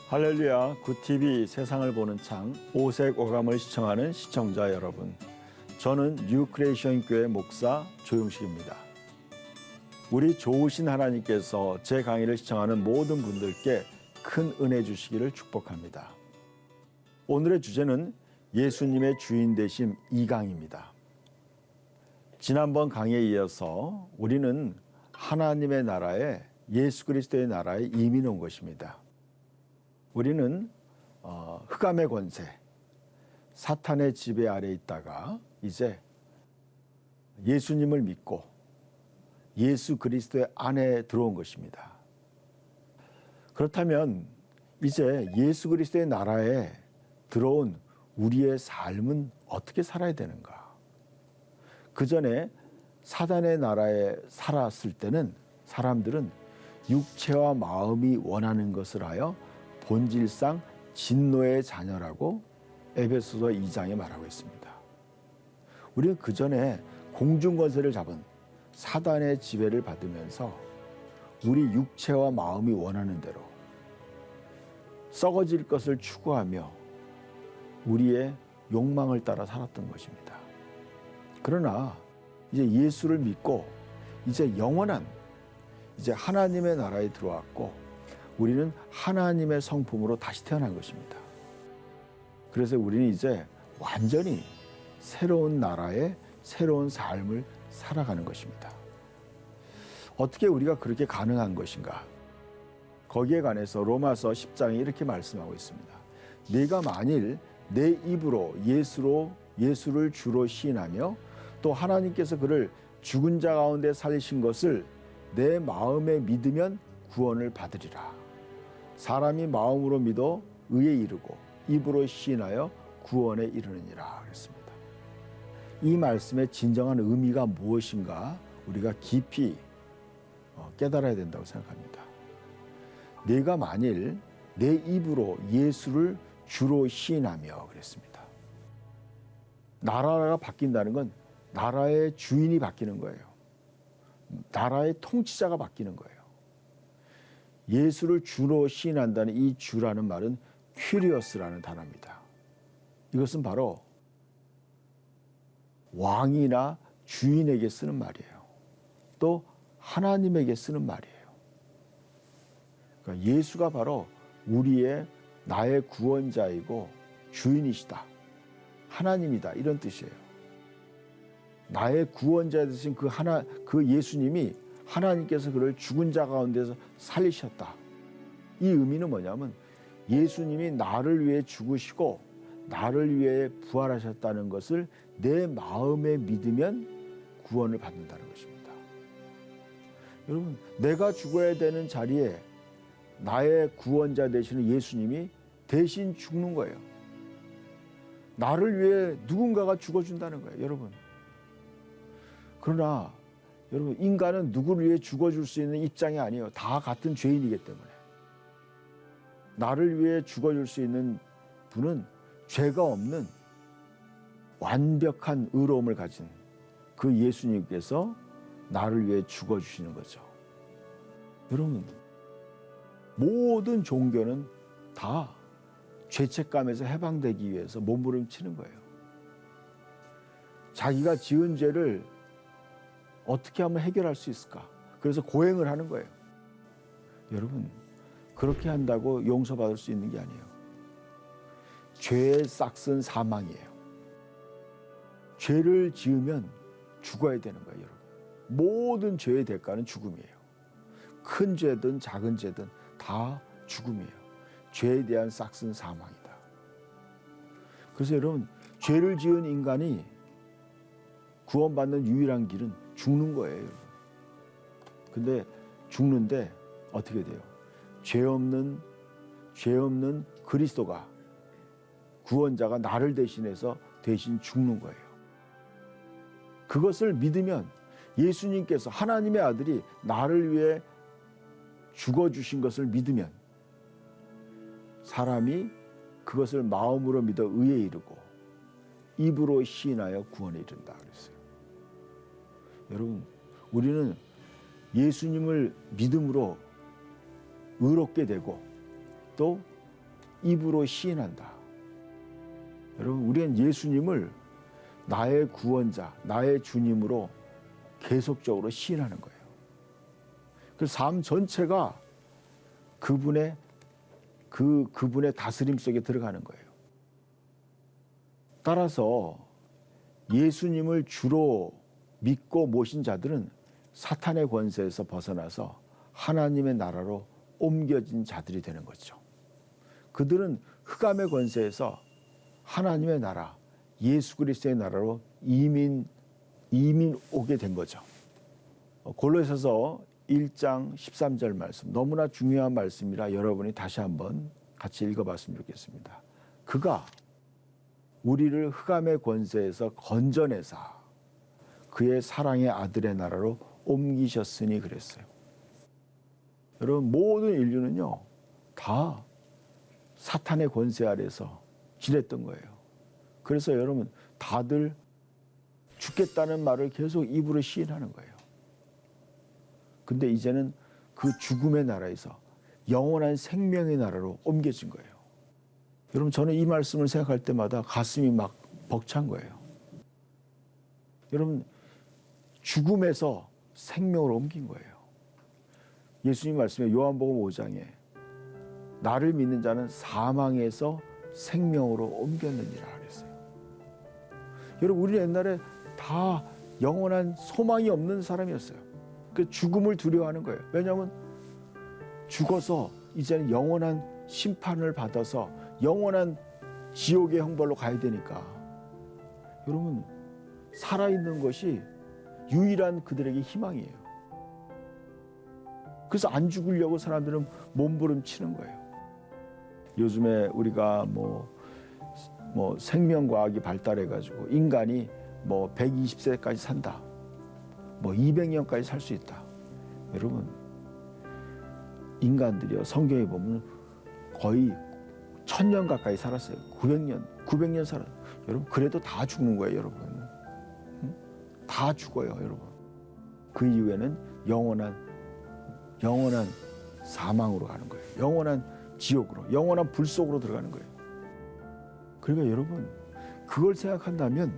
할렐루야, 굿TV 세상을 보는 창 오색 오감을 시청하는 시청자 여러분, 저는 뉴크리에이션 교회 목사 조용식입니다. 우리 좋으신 하나님께서 제 강의를 시청하는 모든 분들께 큰 은혜 주시기를 축복합니다. 오늘의 주제는 예수님의 주인 되심 2강입니다. 지난번 강의에 이어서 우리는 하나님의 나라에, 예수 그리스도의 나라에 이민 온 것입니다. 우리는 흑암의 권세, 사탄의 지배 아래 있다가 이제 예수님을 믿고 예수 그리스도의 안에 들어온 것입니다. 그렇다면 이제 예수 그리스도의 나라에 들어온 우리의 삶은 어떻게 살아야 되는가? 그 전에 사단의 나라에 살았을 때는 사람들은 육체와 마음이 원하는 것을 하여 본질상 진노의 자녀라고 에베소서 2장에 말하고 있습니다. 우리는 그 전에 공중권세를 잡은 사단의 지배를 받으면서 우리 육체와 마음이 원하는 대로 썩어질 것을 추구하며 우리의 욕망을 따라 살았던 것입니다. 그러나 이제 예수를 믿고 이제 영원한 이제 하나님의 나라에 들어왔고 우리는 하나님의 성품으로 다시 태어난 것입니다. 그래서 우리는 이제 완전히 새로운 나라의 새로운 삶을 살아가는 것입니다. 어떻게 우리가 그렇게 가능한 것인가? 거기에 관해서 로마서 10장에 이렇게 말씀하고 있습니다. 네가 만일 내 입으로 예수를 주로 시인하며 또 하나님께서 그를 죽은 자 가운데 살리신 것을 내 마음에 믿으면 구원을 받으리라. 사람이 마음으로 믿어 의에 이르고 입으로 시인하여 구원에 이르느니라 그랬습니다. 이 말씀의 진정한 의미가 무엇인가 우리가 깊이 깨달아야 된다고 생각합니다. 내가 만일 내 입으로 예수를 주로 시인하며 그랬습니다. 나라가 바뀐다는 건 나라의 주인이 바뀌는 거예요. 나라의 통치자가 바뀌는 거예요. 예수를 주로 시인한다는 이 주라는 말은 퀴리오스라는 단어입니다. 이것은 바로 왕이나 주인에게 쓰는 말이에요. 또 하나님에게 쓰는 말이에요. 그러니까 예수가 바로 나의 구원자이고 주인이시다. 하나님이다. 이런 뜻이에요. 나의 구원자 되신 그 예수님이 하나님께서 그를 죽은 자 가운데서 살리셨다. 이 의미는 뭐냐면 예수님이 나를 위해 죽으시고 나를 위해 부활하셨다는 것을 내 마음에 믿으면 구원을 받는다는 것입니다. 여러분, 내가 죽어야 되는 자리에 나의 구원자 되시는 예수님이 대신 죽는 거예요. 나를 위해 누군가가 죽어준다는 거예요, 여러분. 그러나 여러분, 인간은 누구를 위해 죽어줄 수 있는 입장이 아니에요. 다 같은 죄인이기 때문에. 나를 위해 죽어줄 수 있는 분은 죄가 없는 완벽한 의로움을 가진 그 예수님께서 나를 위해 죽어주시는 거죠. 여러분, 모든 종교는 다 죄책감에서 해방되기 위해서 몸부림치는 거예요. 자기가 지은 죄를 어떻게 하면 해결할 수 있을까? 그래서 고행을 하는 거예요. 여러분, 그렇게 한다고 용서받을 수 있는 게 아니에요. 죄의 싹은 사망이에요. 죄를 지으면 죽어야 되는 거예요, 여러분. 모든 죄의 대가는 죽음이에요. 큰 죄든 작은 죄든 다 죽음이에요. 죄에 대한 싹은 사망이다. 그래서 여러분, 죄를 지은 인간이 구원받는 유일한 길은 죽는 거예요, 여러분. 근데 죽는데 어떻게 돼요? 죄 없는 그리스도가, 구원자가 나를 대신해서 대신 죽는 거예요. 그것을 믿으면 예수님께서, 하나님의 아들이 나를 위해 죽어주신 것을 믿으면 사람이 그것을 마음으로 믿어 의에 이르고 입으로 시인하여 구원에 이른다 그랬어요. 여러분, 우리는 예수님을 믿음으로 의롭게 되고 또 입으로 시인한다. 여러분, 우리는 예수님을 나의 구원자, 나의 주님으로 계속적으로 시인하는 거예요. 그 삶 전체가 그분의 다스림 속에 들어가는 거예요. 따라서 예수님을 주로 믿고 모신 자들은 사탄의 권세에서 벗어나서 하나님의 나라로 옮겨진 자들이 되는 거죠. 그들은 흑암의 권세에서 하나님의 나라, 예수 그리스도의 나라로 이민 오게 된 거죠. 골로새서 1장 13절 말씀, 너무나 중요한 말씀이라 여러분이 다시 한번 같이 읽어봤으면 좋겠습니다. 그가 우리를 흑암의 권세에서 건져내사 그의 사랑의 아들의 나라로 옮기셨으니 그랬어요. 여러분, 모든 인류는요 다 사탄의 권세 아래서 지냈던 거예요. 그래서 여러분, 다들 죽겠다는 말을 계속 입으로 시인하는 거예요. 근데 이제는 그 죽음의 나라에서 영원한 생명의 나라로 옮겨진 거예요. 여러분, 저는 이 말씀을 생각할 때마다 가슴이 막 벅찬 거예요. 여러분, 죽음에서 생명으로 옮긴 거예요. 예수님 말씀에 요한복음 5장에 나를 믿는 자는 사망에서 생명으로 옮겼느니라 그랬어요. 여러분, 우리는 옛날에 다 영원한 소망이 없는 사람이었어요. 그 죽음을 두려워하는 거예요. 왜냐하면 죽어서 이제는 영원한 심판을 받아서 영원한 지옥의 형벌로 가야 되니까. 여러분, 살아있는 것이 유일한 그들에게 희망이에요. 그래서 안 죽으려고 사람들은 몸부림치는 거예요. 요즘에 우리가 뭐 생명과학이 발달해가지고 인간이 120세까지 산다, 200년까지 살 수 있다. 여러분, 인간들이요, 성경에 보면 거의 1000년 가까이 살았어요. 900년 살았어요. 여러분, 그래도 다 죽는 거예요, 여러분. 응? 다 죽어요, 여러분. 그 이후에는 영원한 사망으로 가는 거예요. 영원한 지옥으로, 영원한 불 속으로 들어가는 거예요. 그러니까 여러분, 그걸 생각한다면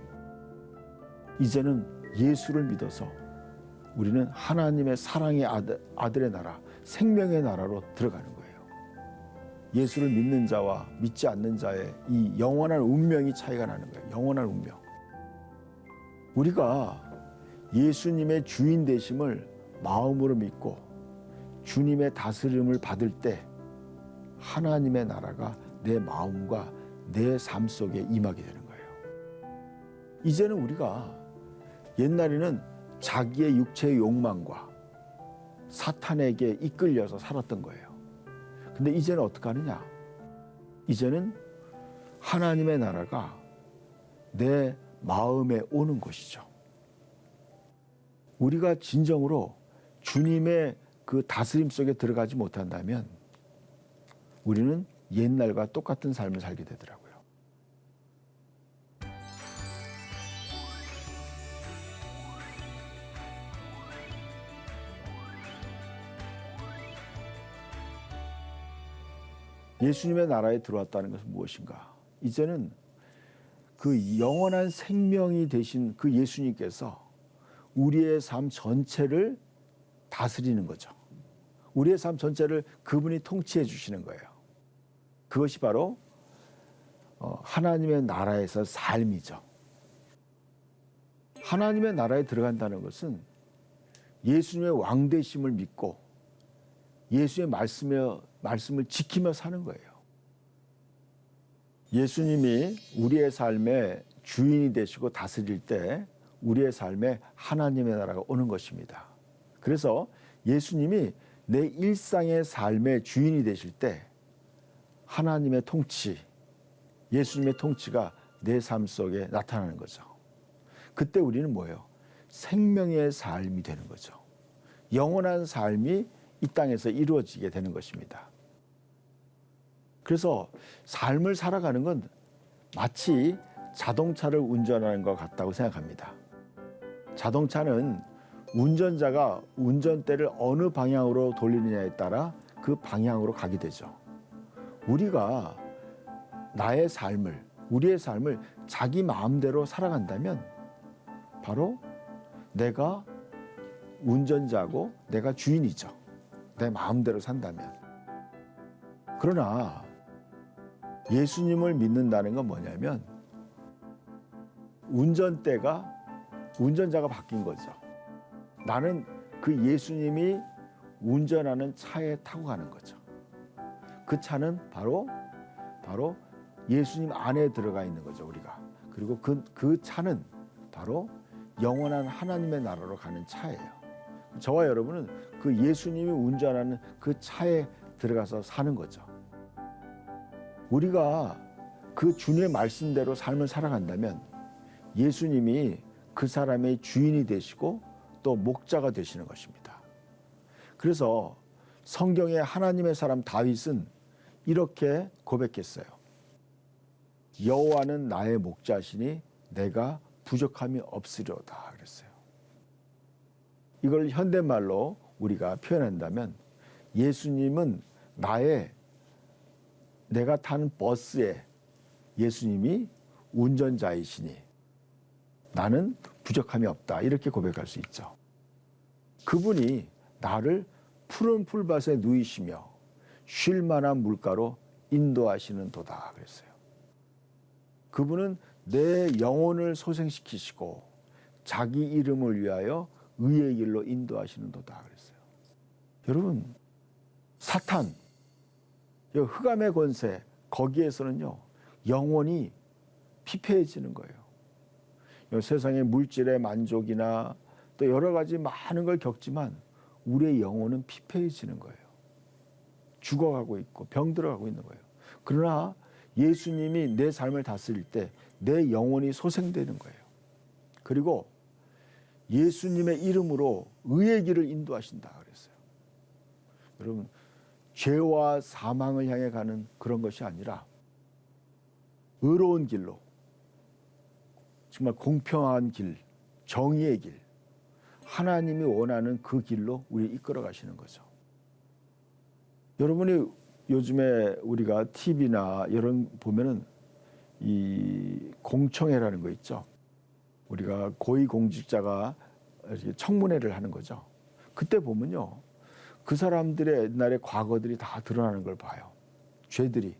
이제는 예수를 믿어서 우리는 하나님의 사랑의 아들의 나라, 생명의 나라로 들어가는 거예요. 예수를 믿는 자와 믿지 않는 자의 이 영원한 운명이 차이가 나는 거예요. 영원한 운명. 우리가 예수님의 주인 되심을 마음으로 믿고 주님의 다스림을 받을 때 하나님의 나라가 내 마음과 내 삶 속에 임하게 되는 거예요. 이제는 우리가, 옛날에는 자기의 육체의 욕망과 사탄에게 이끌려서 살았던 거예요. 근데 이제는 어떻게 하느냐? 이제는 하나님의 나라가 내 마음에 오는 것이죠. 우리가 진정으로 주님의 그 다스림 속에 들어가지 못한다면 우리는 옛날과 똑같은 삶을 살게 되더라고요. 예수님의 나라에 들어왔다는 것은 무엇인가? 이제는 그 영원한 생명이 되신 그 예수님께서 우리의 삶 전체를 다스리는 거죠. 우리의 삶 전체를 그분이 통치해 주시는 거예요. 그것이 바로 하나님의 나라에서 삶이죠. 하나님의 나라에 들어간다는 것은 예수님의 왕되심을 믿고 예수의 말씀을 지키며 사는 거예요. 예수님이 우리의 삶의 주인이 되시고 다스릴 때 우리의 삶에 하나님의 나라가 오는 것입니다. 그래서 예수님이 내 일상의 삶의 주인이 되실 때 하나님의 통치, 예수님의 통치가 내 삶 속에 나타나는 거죠. 그때 우리는 뭐예요? 생명의 삶이 되는 거죠. 영원한 삶이 이 땅에서 이루어지게 되는 것입니다. 그래서 삶을 살아가는 건 마치 자동차를 운전하는 것 같다고 생각합니다. 자동차는 운전자가 운전대를 어느 방향으로 돌리느냐에 따라 그 방향으로 가게 되죠. 우리가 나의 삶을, 우리의 삶을 자기 마음대로 살아간다면 바로 내가 운전자고 내가 주인이죠. 내 마음대로 산다면. 그러나 예수님을 믿는다는 건 뭐냐면 운전자가 바뀐 거죠. 나는 그 예수님이 운전하는 차에 타고 가는 거죠. 그 차는 바로 예수님 안에 들어가 있는 거죠, 우리가. 그리고 그 차는 바로 영원한 하나님의 나라로 가는 차예요. 저와 여러분은 그 예수님이 운전하는 그 차에 들어가서 사는 거죠. 우리가 그 주님의 말씀대로 삶을 살아간다면 예수님이 그 사람의 주인이 되시고 또 목자가 되시는 것입니다. 그래서 성경의 하나님의 사람 다윗은 이렇게 고백했어요. 여호와는 나의 목자시니 내가 부족함이 없으려다 그랬어요. 이걸 현대말로 우리가 표현한다면 예수님은 내가 타는 버스에 예수님이 운전자이시니 나는 부족함이 없다. 이렇게 고백할 수 있죠. 그분이 나를 푸른 풀밭에 누이시며 쉴 만한 물가로 인도하시는 도다 그랬어요. 그분은 내 영혼을 소생시키시고 자기 이름을 위하여 의의 길로 인도하시는 도다 그랬어요. 여러분, 사탄, 흑암의 권세, 거기에서는요 영혼이 피폐해지는 거예요. 세상의 물질의 만족이나 또 여러 가지 많은 걸 겪지만 우리의 영혼은 피폐해지는 거예요. 죽어가고 있고 병들어가고 있는 거예요. 그러나 예수님이 내 삶을 다스릴 때 내 영혼이 소생되는 거예요. 그리고 예수님의 이름으로 의의 길을 인도하신다 그랬어요. 여러분, 죄와 사망을 향해 가는 그런 것이 아니라 의로운 길로, 정말 공평한 길, 정의의 길, 하나님이 원하는 그 길로 우리 이끌어 가시는 거죠. 여러분이 요즘에 우리가 TV나 이런 보면은 이 공청회라는 거 있죠. 우리가 고위공직자가 청문회를 하는 거죠. 그때 보면요, 그 사람들의 옛날의 과거들이 다 드러나는 걸 봐요. 죄들이.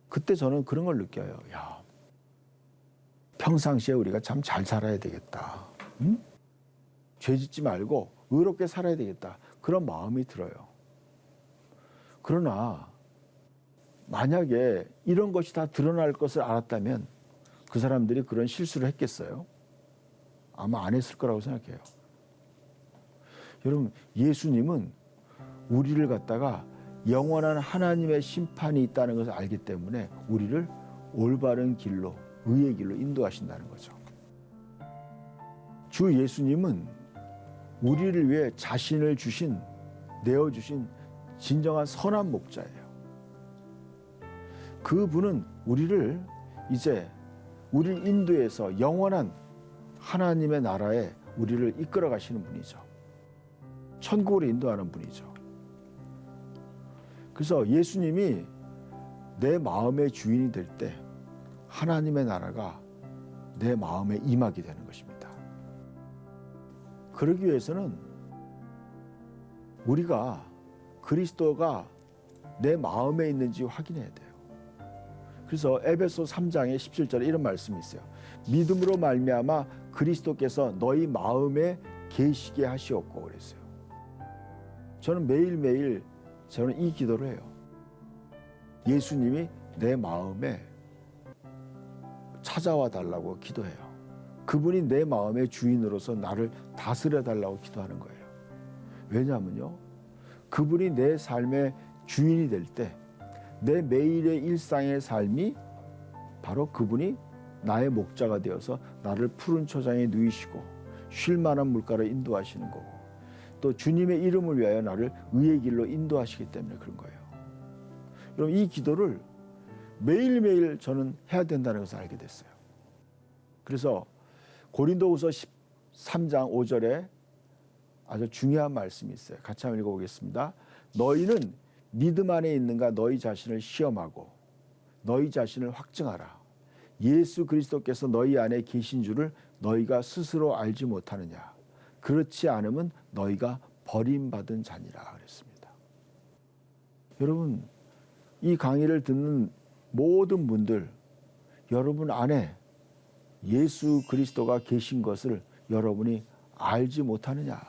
그때 저는 그런 걸 느껴요. 야, 평상시에 우리가 참 잘 살아야 되겠다. 응? 죄 짓지 말고 의롭게 살아야 되겠다. 그런 마음이 들어요. 그러나 만약에 이런 것이 다 드러날 것을 알았다면 그 사람들이 그런 실수를 했겠어요? 아마 안 했을 거라고 생각해요. 여러분, 예수님은 우리를 갖다가 영원한 하나님의 심판이 있다는 것을 알기 때문에 우리를 올바른 길로, 의의 길로 인도하신다는 거죠. 주 예수님은 우리를 위해 자신을 내어주신 진정한 선한 목자예요. 그분은 우리를 인도해서 영원한 하나님의 나라에 우리를 이끌어 가시는 분이죠. 천국으로 인도하는 분이죠. 그래서 예수님이 내 마음의 주인이 될 때 하나님의 나라가 내 마음에 임하게 되는 것입니다. 그러기 위해서는 우리가 그리스도가 내 마음에 있는지 확인해야 돼요. 그래서 에베소 3장의 17절에 이런 말씀이 있어요. 믿음으로 말미암아 그리스도께서 너희 마음에 계시게 하시옵고 그랬어요. 저는 매일매일 이 기도를 해요. 예수님이 내 마음에 찾아와 달라고 기도해요. 그분이 내 마음의 주인으로서 나를 다스려 달라고 기도하는 거예요. 왜냐하면요, 그분이 내 삶의 주인이 될 때 내 매일의 일상의 삶이 바로 그분이 나의 목자가 되어서 나를 푸른 초장에 누이시고 쉴 만한 물가로 인도하시는 거고, 또 주님의 이름을 위하여 나를 의의 길로 인도하시기 때문에 그런 거예요. 여러분, 이 기도를 매일매일 저는 해야 된다는 것을 알게 됐어요. 그래서 고린도후서 13장 5절에 아주 중요한 말씀이 있어요. 같이 한번 읽어보겠습니다. 너희는 믿음 안에 있는가 너희 자신을 시험하고 너희 자신을 확증하라. 예수 그리스도께서 너희 안에 계신 줄을 너희가 스스로 알지 못하느냐. 그렇지 않으면 너희가 버림받은 자니라 그랬습니다. 여러분, 이 강의를 듣는 모든 분들, 여러분 안에 예수 그리스도가 계신 것을 여러분이 알지 못하느냐.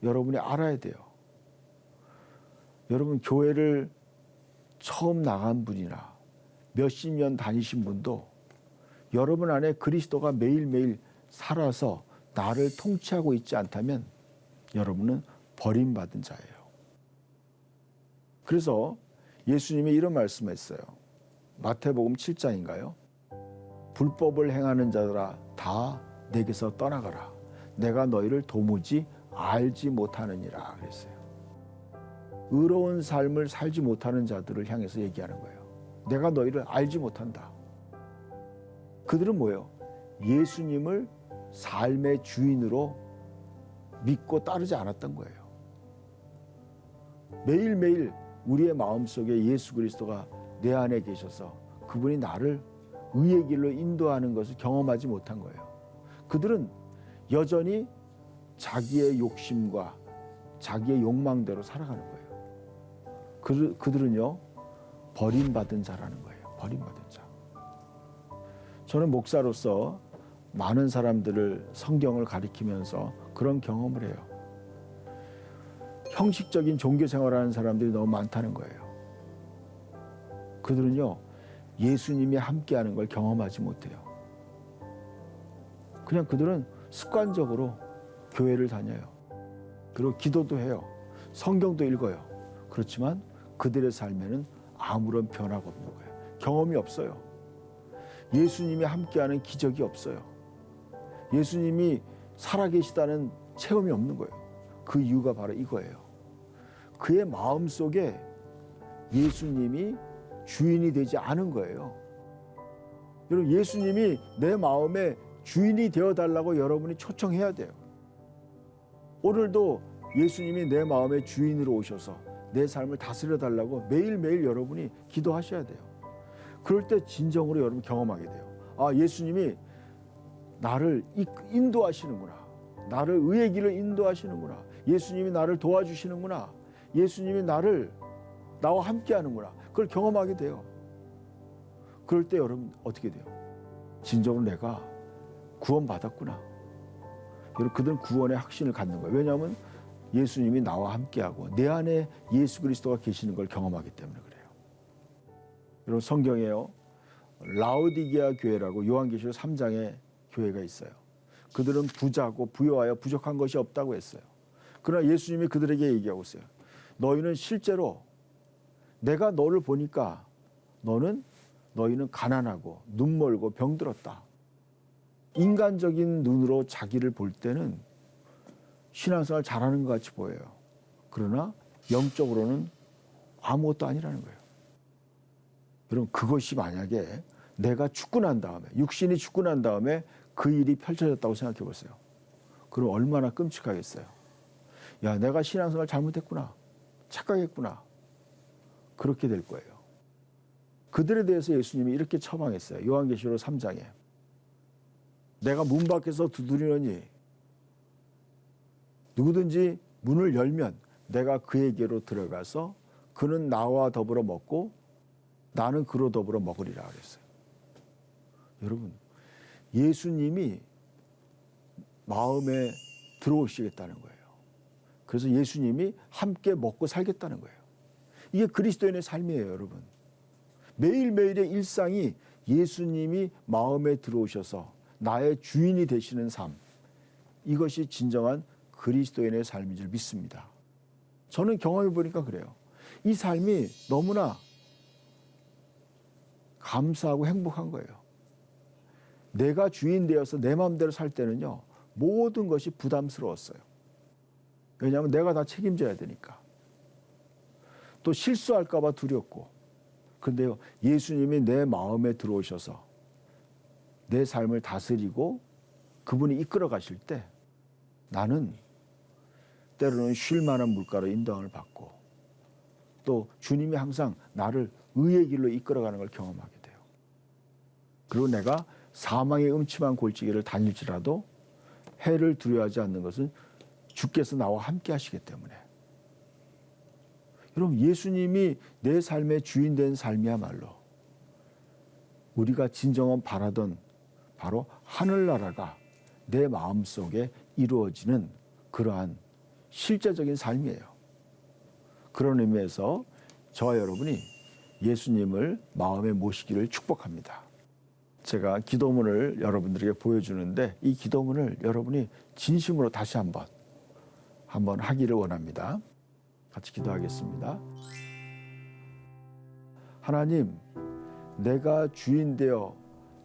여러분이 알아야 돼요. 여러분, 교회를 처음 나간 분이나 몇십 년 다니신 분도 여러분 안에 그리스도가 매일매일 살아서 나를 통치하고 있지 않다면 여러분은 버림받은 자예요. 그래서 예수님이 이런 말씀했어요. 마태복음 7장인가요? 불법을 행하는 자들아 다 내게서 떠나가라. 내가 너희를 도무지 알지 못하느니라 그랬어요. 의로운 삶을 살지 못하는 자들을 향해서 얘기하는 거예요. 내가 너희를 알지 못한다. 그들은 뭐예요? 예수님을 삶의 주인으로 믿고 따르지 않았던 거예요. 매일매일 우리의 마음속에 예수 그리스도가 내 안에 계셔서 그분이 나를 의의 길로 인도하는 것을 경험하지 못한 거예요. 그들은 여전히 자기의 욕심과 자기의 욕망대로 살아가는 거예요. 그들은요, 버림받은 자라는 거예요. 버림받은 자. 저는 목사로서 많은 사람들을 성경을 가리키면서 그런 경험을 해요. 형식적인 종교 생활하는 사람들이 너무 많다는 거예요. 그들은요, 예수님이 함께하는 걸 경험하지 못해요. 그냥 그들은 습관적으로 교회를 다녀요. 그리고 기도도 해요. 성경도 읽어요. 그렇지만 그들의 삶에는 아무런 변화가 없는 거예요. 경험이 없어요. 예수님이 함께하는 기적이 없어요. 예수님이 살아계시다는 체험이 없는 거예요. 그 이유가 바로 이거예요. 그의 마음속에 예수님이 주인이 되지 않은 거예요. 여러분, 예수님이 내 마음에 주인이 되어달라고 여러분이 초청해야 돼요. 오늘도 예수님이 내 마음의 주인으로 오셔서 내 삶을 다스려달라고 매일매일 여러분이 기도하셔야 돼요. 그럴 때 진정으로 여러분 경험하게 돼요. 아, 예수님이 나를 인도하시는구나. 나를 의의 길을 인도하시는구나. 예수님이 나를 도와주시는구나. 예수님이 나와 함께 하는구나. 그걸 경험하게 돼요. 그럴 때 여러분 어떻게 돼요? 진정으로 내가 구원받았구나. 여러분, 그들은 구원의 확신을 갖는 거예요. 왜냐하면 예수님이 나와 함께하고 내 안에 예수 그리스도가 계시는 걸 경험하기 때문에 그래요. 여러분, 성경에요, 라오디게아 교회라고 요한계시록 3장에 교회가 있어요. 그들은 부자고 부유하여 부족한 것이 없다고 했어요. 그러나 예수님이 그들에게 얘기하고 있어요. 너희는 실제로 내가 너를 보니까 너희는 가난하고 눈멀고 병들었다. 인간적인 눈으로 자기를 볼 때는 신앙생활 잘하는 것 같이 보여요. 그러나 영적으로는 아무것도 아니라는 거예요. 여러분, 그것이 만약에 내가 죽고 난 다음에, 육신이 죽고 난 다음에 그 일이 펼쳐졌다고 생각해 보세요. 그럼 얼마나 끔찍하겠어요. 야, 내가 신앙생활 잘못했구나. 착각했구나. 그렇게 될 거예요. 그들에 대해서 예수님이 이렇게 처방했어요. 요한계시록 3장에. 내가 문 밖에서 두드리노니 누구든지 문을 열면 내가 그에게로 들어가서 그는 나와 더불어 먹고 나는 그로 더불어 먹으리라 그랬어요. 여러분, 예수님이 마음에 들어오시겠다는 거예요. 그래서 예수님이 함께 먹고 살겠다는 거예요. 이게 그리스도인의 삶이에요, 여러분. 매일매일의 일상이 예수님이 마음에 들어오셔서 나의 주인이 되시는 삶. 이것이 진정한 그리스도인의 삶인 줄 믿습니다. 저는 경험해 보니까 그래요. 이 삶이 너무나 감사하고 행복한 거예요. 내가 주인 되어서 내 마음대로 살 때는요, 모든 것이 부담스러웠어요. 왜냐하면 내가 다 책임져야 되니까. 또 실수할까 봐 두렵고. 그런데요, 예수님이 내 마음에 들어오셔서 내 삶을 다스리고 그분이 이끌어 가실 때 나는 때로는 쉴 만한 물가로 인도함을 받고 또 주님이 항상 나를 의의 길로 이끌어가는 걸 경험하게 돼요. 그리고 내가 사망의 음침한 골짜기를 다닐지라도 해를 두려워하지 않는 것은 주께서 나와 함께 하시기 때문에. 여러분, 예수님이 내 삶의 주인 된 삶이야말로 우리가 진정한 바라던 바로 하늘나라가 내 마음속에 이루어지는 그러한 실제적인 삶이에요. 그런 의미에서 저와 여러분이 예수님을 마음에 모시기를 축복합니다. 제가 기도문을 여러분들에게 보여주는데 이 기도문을 여러분이 진심으로 다시 한번 하기를 원합니다. 같이 기도하겠습니다. 하나님, 내가 주인 되어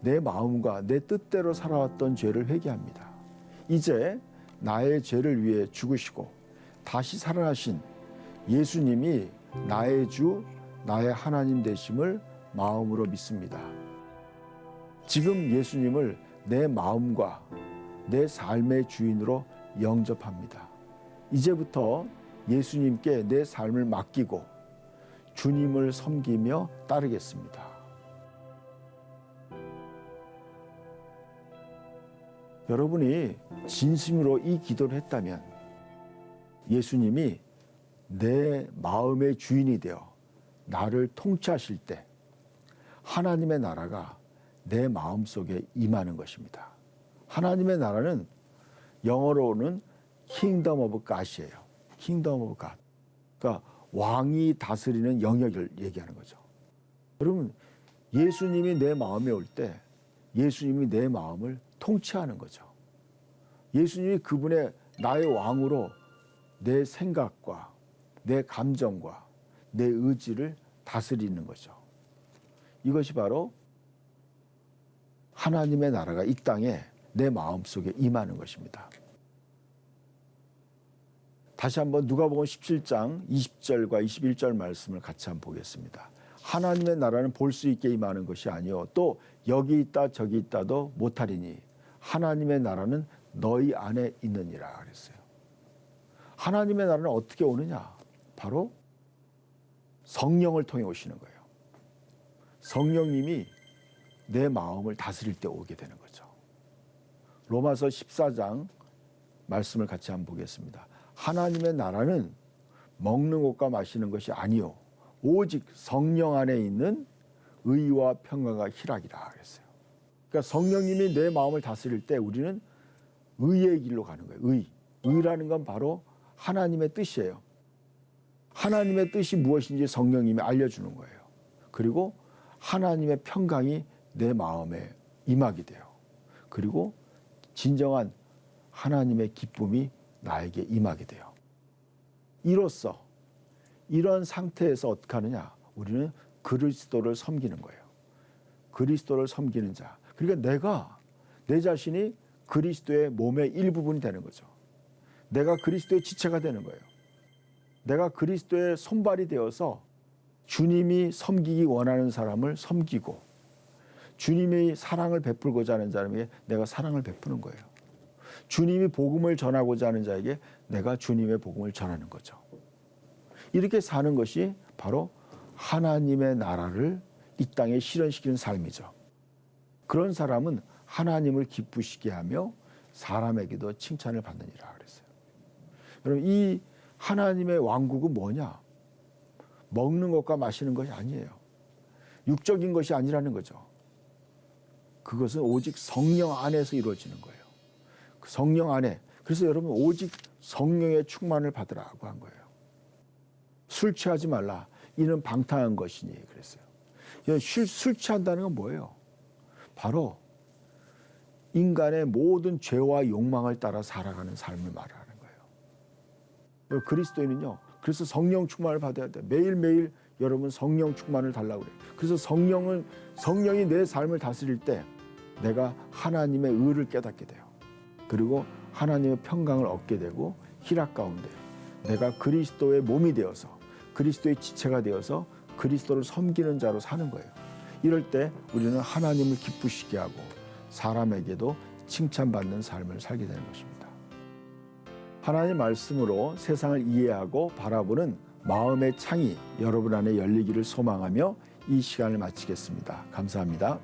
내 마음과 내 뜻대로 살아왔던 죄를 회개합니다. 이제 나의 죄를 위해 죽으시고 다시 살아나신 예수님이 나의 주, 나의 하나님 되심을 마음으로 믿습니다. 지금 예수님을 내 마음과 내 삶의 주인으로 영접합니다. 이제부터 예수님께 내 삶을 맡기고 주님을 섬기며 따르겠습니다. 여러분이 진심으로 이 기도를 했다면 예수님이 내 마음의 주인이 되어 나를 통치하실 때 하나님의 나라가 내 마음속에 임하는 것입니다. 하나님의 나라는 영어로는 Kingdom of God이에요. Kingdom of God. 그러니까 왕이 다스리는 영역을 얘기하는 거죠. 여러분, 예수님이 내 마음에 올 때 예수님이 내 마음을 통치하는 거죠. 예수님이 그분의 나의 왕으로 내 생각과 내 감정과 내 의지를 다스리는 거죠. 이것이 바로 하나님의 나라가 이 땅에 내 마음속에 임하는 것입니다. 다시 한번 누가복음 17장 20절과 21절 말씀을 같이 한번 보겠습니다. 하나님의 나라는 볼 수 있게 임하는 것이 아니요 또 여기 있다 저기 있다도 못하리니 하나님의 나라는 너희 안에 있느니라 그랬어요. 하나님의 나라는 어떻게 오느냐? 바로 성령을 통해 오시는 거예요. 성령님이 내 마음을 다스릴 때 오게 되는 거죠. 로마서 14장 말씀을 같이 한번 보겠습니다. 하나님의 나라는 먹는 것과 마시는 것이 아니요 오직 성령 안에 있는 의와 평강과 희락이라 그랬어요. 그러니까 성령님이 내 마음을 다스릴 때 우리는 의의 길로 가는 거예요. 의라는 건 바로 하나님의 뜻이에요. 하나님의 뜻이 무엇인지 성령님이 알려주는 거예요. 그리고 하나님의 평강이 내 마음에 임하게 돼요. 그리고 진정한 하나님의 기쁨이 나에게 임하게 돼요. 이로써 이런 상태에서 어떻게 하느냐? 우리는 그리스도를 섬기는 거예요. 그리스도를 섬기는 자. 그러니까 내 자신이 그리스도의 몸의 일부분이 되는 거죠. 내가 그리스도의 지체가 되는 거예요. 내가 그리스도의 손발이 되어서 주님이 섬기기 원하는 사람을 섬기고 주님이 사랑을 베풀고자 하는 사람에게 내가 사랑을 베푸는 거예요. 주님이 복음을 전하고자 하는 자에게 내가 주님의 복음을 전하는 거죠. 이렇게 사는 것이 바로 하나님의 나라를 이 땅에 실현시키는 삶이죠. 그런 사람은 하나님을 기쁘시게 하며 사람에게도 칭찬을 받느니라 그랬어요. 여러분, 이 하나님의 왕국은 뭐냐? 먹는 것과 마시는 것이 아니에요. 육적인 것이 아니라는 거죠. 그것은 오직 성령 안에서 이루어지는 거예요. 그 성령 안에. 그래서 여러분 오직 성령의 충만을 받으라고 한 거예요. 술 취하지 말라. 이는 방탕한 것이니 그랬어요. 술 취한다는 건 뭐예요? 바로 인간의 모든 죄와 욕망을 따라 살아가는 삶을 말하는 거예요. 그리스도인은요. 그래서 성령 충만을 받아야 돼. 매일매일 여러분 성령 충만을 달라고 그래요. 그래서 성령이 내 삶을 다스릴 때 내가 하나님의 의를 깨닫게 돼요. 그리고 하나님의 평강을 얻게 되고 희락 가운데 내가 그리스도의 몸이 되어서 그리스도의 지체가 되어서 그리스도를 섬기는 자로 사는 거예요. 이럴 때 우리는 하나님을 기쁘시게 하고 사람에게도 칭찬받는 삶을 살게 되는 것입니다. 하나님의 말씀으로 세상을 이해하고 바라보는 마음의 창이 여러분 안에 열리기를 소망하며 이 시간을 마치겠습니다. 감사합니다.